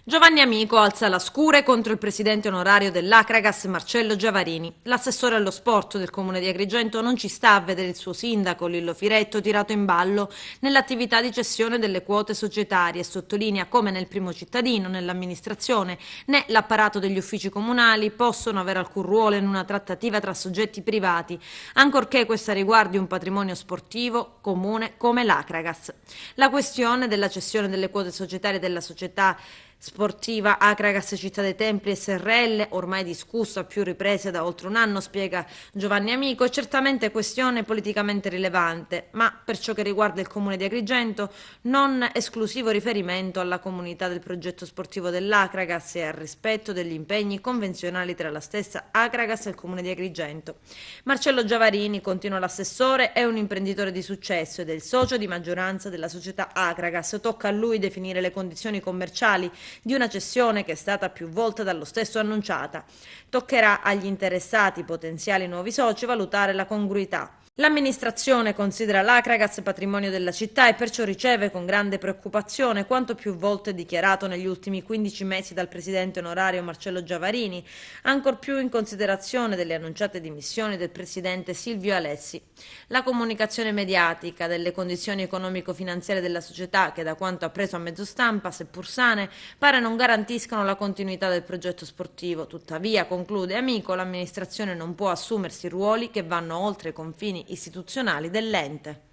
Giovanni Amico alza la scure contro il presidente onorario dell'Acragas Marcello Giavarini. L'assessore allo sport del comune di Agrigento non ci sta a vedere il suo sindaco Lillo Firetto tirato in ballo nell'attività di cessione delle quote societarie e sottolinea come nel primo cittadino, nell'amministrazione, né l'apparato degli uffici comunali possono avere alcun ruolo in una trattativa tra soggetti privati, ancorché questa riguardi un patrimonio sportivo comune come l'Acragas. La questione della cessione delle quote societarie della società sportiva Acragas Città dei Templi SRL, ormai discussa a più riprese da oltre un anno, spiega Giovanni Amico, è certamente questione politicamente rilevante, ma per ciò che riguarda il comune di Agrigento non esclusivo riferimento alla comunità del progetto sportivo dell'Acragas e al rispetto degli impegni convenzionali tra la stessa Acragas e il comune di Agrigento. Marcello Giavarini, continua l'assessore, è un imprenditore di successo ed è il socio di maggioranza della società Acragas. Tocca a lui definire le condizioni commerciali di una cessione che è stata più volte dallo stesso annunciata. Toccherà agli interessati potenziali nuovi soci valutare la congruità. L'amministrazione considera l'Acragas patrimonio della città e perciò riceve con grande preoccupazione quanto più volte dichiarato negli ultimi 15 mesi dal presidente onorario Marcello Giavarini, ancor più in considerazione delle annunciate dimissioni del presidente Silvio Alessi. La comunicazione mediatica delle condizioni economico-finanziarie della società, che da quanto appreso a mezzo stampa, seppur sane, pare non garantiscano la continuità del progetto sportivo. Tuttavia, conclude Amico, l'amministrazione non può assumersi ruoli che vanno oltre i confini istituzionali dell'ente.